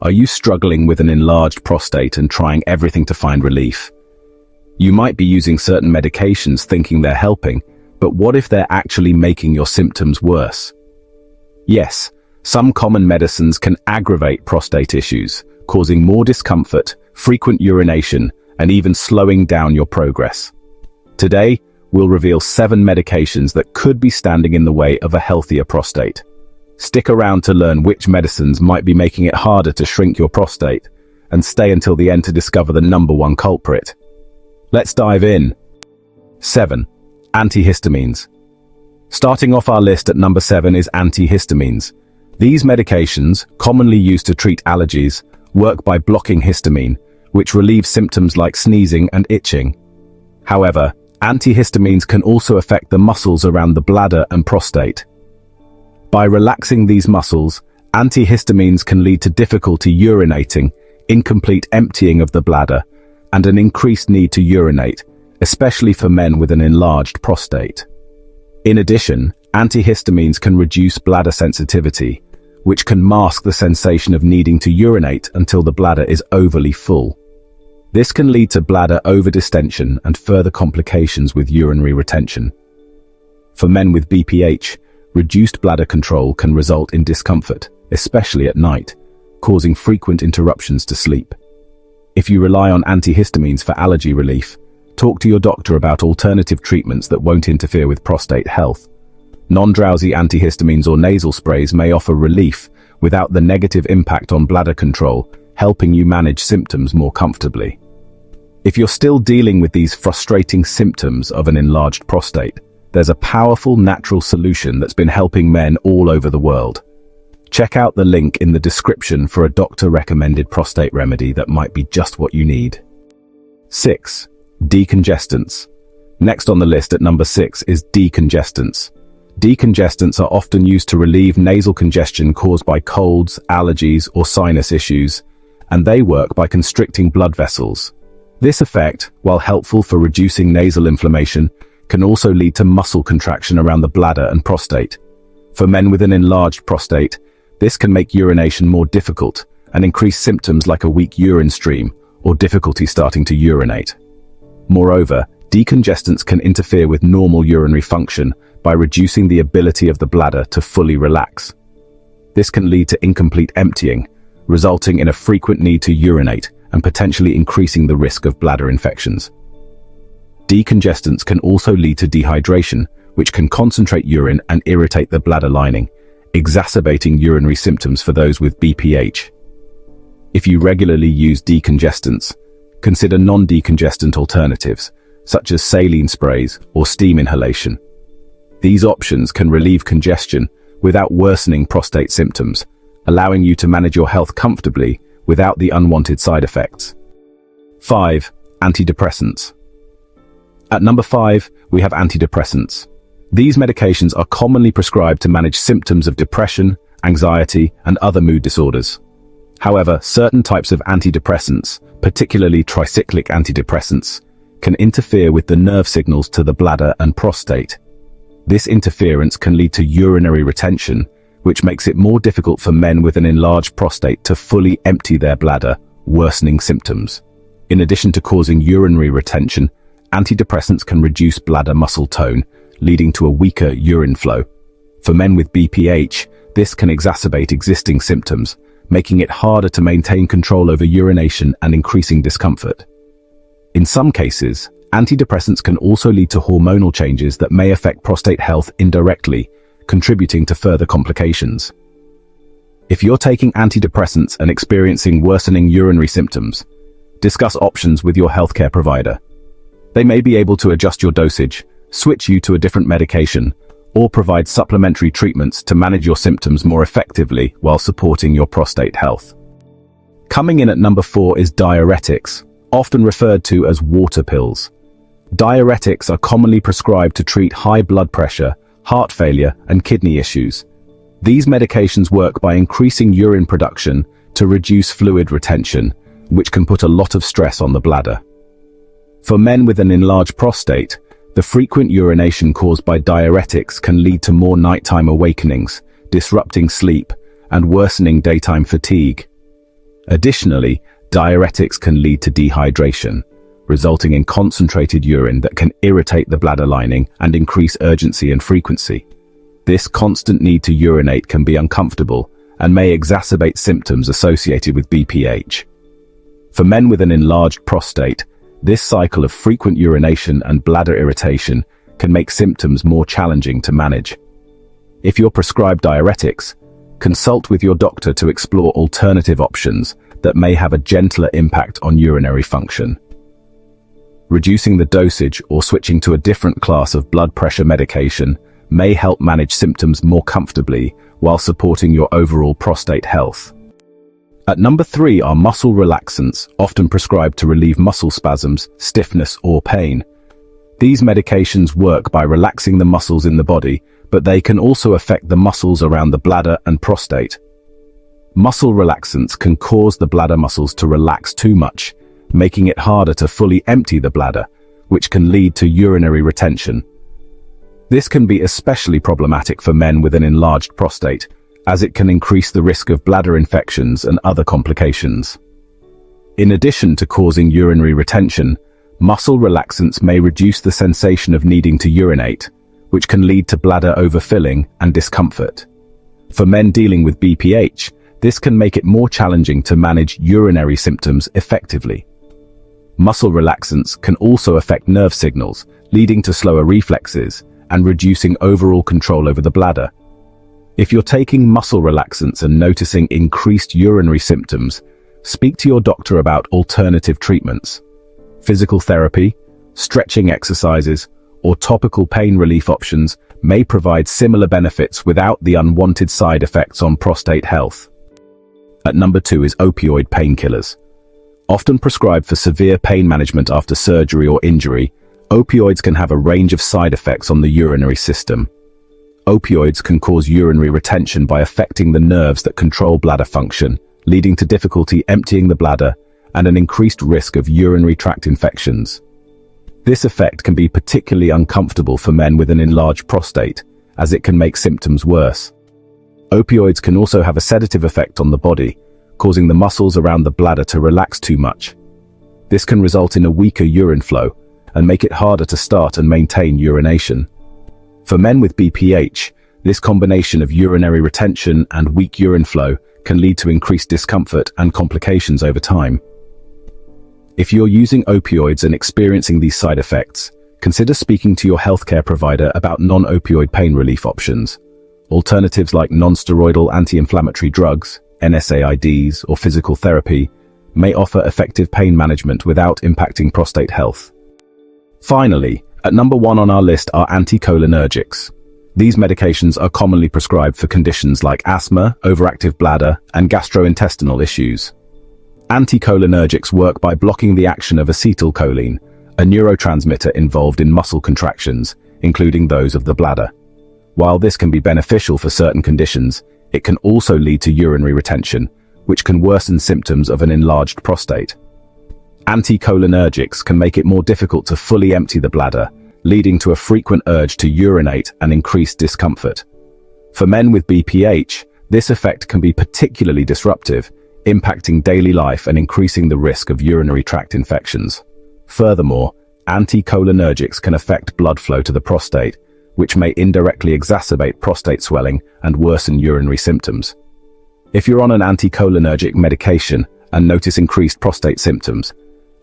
Are you struggling with an enlarged prostate and trying everything to find relief? You might be using certain medications thinking they're helping, but what if they're actually making your symptoms worse? Yes, some common medicines can aggravate prostate issues, causing more discomfort, frequent urination, and even slowing down your progress. Today, we'll reveal 7 medications that could be standing in the way of a healthier prostate. Stick around to learn which medicines might be making it harder to shrink your prostate, and stay until the end to discover the #1 culprit. Let's dive in. 7. Antihistamines. Starting off our list at number 7 is antihistamines. These medications, commonly used to treat allergies, work by blocking histamine, which relieves symptoms like sneezing and itching. However, antihistamines can also affect the muscles around the bladder and prostate. By relaxing these muscles, antihistamines can lead to difficulty urinating, incomplete emptying of the bladder, and an increased need to urinate, especially for men with an enlarged prostate. In addition, antihistamines can reduce bladder sensitivity, which can mask the sensation of needing to urinate until the bladder is overly full. This can lead to bladder overdistension and further complications with urinary retention. For men with BPH, reduced bladder control can result in discomfort, especially at night, causing frequent interruptions to sleep. If you rely on antihistamines for allergy relief, talk to your doctor about alternative treatments that won't interfere with prostate health. Non-drowsy antihistamines or nasal sprays may offer relief without the negative impact on bladder control, helping you manage symptoms more comfortably. If you're still dealing with these frustrating symptoms of an enlarged prostate, there's a powerful natural solution that's been helping men all over the world. Check out the link in the description for a doctor-recommended prostate remedy that might be just what you need. 6. Decongestants. Next on the list at number 6 is decongestants. Decongestants are often used to relieve nasal congestion caused by colds, allergies, or sinus issues, and they work by constricting blood vessels. This effect, while helpful for reducing nasal inflammation, can also lead to muscle contraction around the bladder and prostate. For men with an enlarged prostate, this can make urination more difficult and increase symptoms like a weak urine stream or difficulty starting to urinate. Moreover, decongestants can interfere with normal urinary function by reducing the ability of the bladder to fully relax. This can lead to incomplete emptying, resulting in a frequent need to urinate and potentially increasing the risk of bladder infections. Decongestants can also lead to dehydration, which can concentrate urine and irritate the bladder lining, exacerbating urinary symptoms for those with BPH. If you regularly use decongestants, consider non-decongestant alternatives, such as saline sprays or steam inhalation. These options can relieve congestion without worsening prostate symptoms, allowing you to manage your health comfortably without the unwanted side effects. 5. Antidepressants. At number 5, we have antidepressants. These medications are commonly prescribed to manage symptoms of depression, anxiety, and other mood disorders. However, certain types of antidepressants, particularly tricyclic antidepressants, can interfere with the nerve signals to the bladder and prostate. This interference can lead to urinary retention, which makes it more difficult for men with an enlarged prostate to fully empty their bladder, worsening symptoms. In addition to causing urinary retention, antidepressants can reduce bladder muscle tone, leading to a weaker urine flow. For men with BPH, this can exacerbate existing symptoms, making it harder to maintain control over urination and increasing discomfort. In some cases, antidepressants can also lead to hormonal changes that may affect prostate health indirectly, contributing to further complications. If you're taking antidepressants and experiencing worsening urinary symptoms, discuss options with your healthcare provider. They may be able to adjust your dosage, switch you to a different medication, or provide supplementary treatments to manage your symptoms more effectively while supporting your prostate health. Coming in at number 4 is diuretics, often referred to as water pills. Diuretics are commonly prescribed to treat high blood pressure, heart failure, and kidney issues. These medications work by increasing urine production to reduce fluid retention, which can put a lot of stress on the bladder. For men with an enlarged prostate, the frequent urination caused by diuretics can lead to more nighttime awakenings, disrupting sleep, and worsening daytime fatigue. Additionally, diuretics can lead to dehydration, resulting in concentrated urine that can irritate the bladder lining and increase urgency and frequency. This constant need to urinate can be uncomfortable and may exacerbate symptoms associated with BPH. For men with an enlarged prostate, this cycle of frequent urination and bladder irritation can make symptoms more challenging to manage. If you're prescribed diuretics, consult with your doctor to explore alternative options that may have a gentler impact on urinary function. Reducing the dosage or switching to a different class of blood pressure medication may help manage symptoms more comfortably while supporting your overall prostate health. At number 3 are muscle relaxants, often prescribed to relieve muscle spasms, stiffness, or pain. These medications work by relaxing the muscles in the body, but they can also affect the muscles around the bladder and prostate. Muscle relaxants can cause the bladder muscles to relax too much, making it harder to fully empty the bladder, which can lead to urinary retention. This can be especially problematic for men with an enlarged prostate, as it can increase the risk of bladder infections and other complications. In addition to causing urinary retention, muscle relaxants may reduce the sensation of needing to urinate, which can lead to bladder overfilling and discomfort. For men dealing with BPH, this can make it more challenging to manage urinary symptoms effectively. Muscle relaxants can also affect nerve signals, leading to slower reflexes and reducing overall control over the bladder. If you're taking muscle relaxants and noticing increased urinary symptoms, speak to your doctor about alternative treatments. Physical therapy, stretching exercises, or topical pain relief options may provide similar benefits without the unwanted side effects on prostate health. At number 2 is opioid painkillers. Often prescribed for severe pain management after surgery or injury, opioids can have a range of side effects on the urinary system. Opioids can cause urinary retention by affecting the nerves that control bladder function, leading to difficulty emptying the bladder and an increased risk of urinary tract infections. This effect can be particularly uncomfortable for men with an enlarged prostate, as it can make symptoms worse. Opioids can also have a sedative effect on the body, causing the muscles around the bladder to relax too much. This can result in a weaker urine flow and make it harder to start and maintain urination. For men with BPH, this combination of urinary retention and weak urine flow can lead to increased discomfort and complications over time. If you're using opioids and experiencing these side effects, consider speaking to your healthcare provider about non-opioid pain relief options. Alternatives like non-steroidal anti-inflammatory drugs, NSAIDs, or physical therapy may offer effective pain management without impacting prostate health. Finally, at number 1 on our list are anticholinergics. These medications are commonly prescribed for conditions like asthma, overactive bladder, and gastrointestinal issues. Anticholinergics work by blocking the action of acetylcholine, a neurotransmitter involved in muscle contractions, including those of the bladder. While this can be beneficial for certain conditions, it can also lead to urinary retention, which can worsen symptoms of an enlarged prostate. Anticholinergics can make it more difficult to fully empty the bladder, leading to a frequent urge to urinate and increased discomfort. For men with BPH, this effect can be particularly disruptive, impacting daily life and increasing the risk of urinary tract infections. Furthermore, anticholinergics can affect blood flow to the prostate, which may indirectly exacerbate prostate swelling and worsen urinary symptoms. If you're on an anticholinergic medication and notice increased prostate symptoms,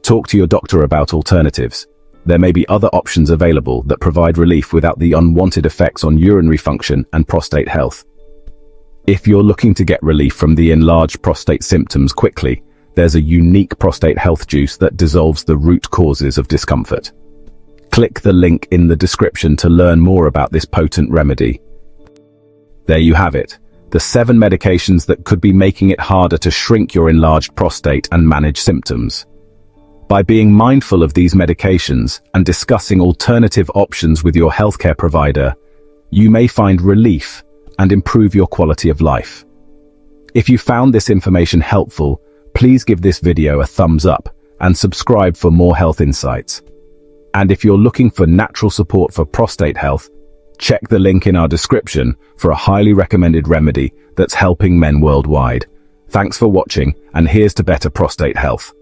talk to your doctor about alternatives. There may be other options available that provide relief without the unwanted effects on urinary function and prostate health. If you're looking to get relief from the enlarged prostate symptoms quickly, there's a unique prostate health juice that dissolves the root causes of discomfort. Click the link in the description to learn more about this potent remedy. There you have it, the 7 medications that could be making it harder to shrink your enlarged prostate and manage symptoms. By being mindful of these medications and discussing alternative options with your healthcare provider, you may find relief and improve your quality of life. If you found this information helpful, please give this video a thumbs up and subscribe for more health insights. And if you're looking for natural support for prostate health, check the link in our description for a highly recommended remedy that's helping men worldwide. Thanks for watching, and here's to better prostate health.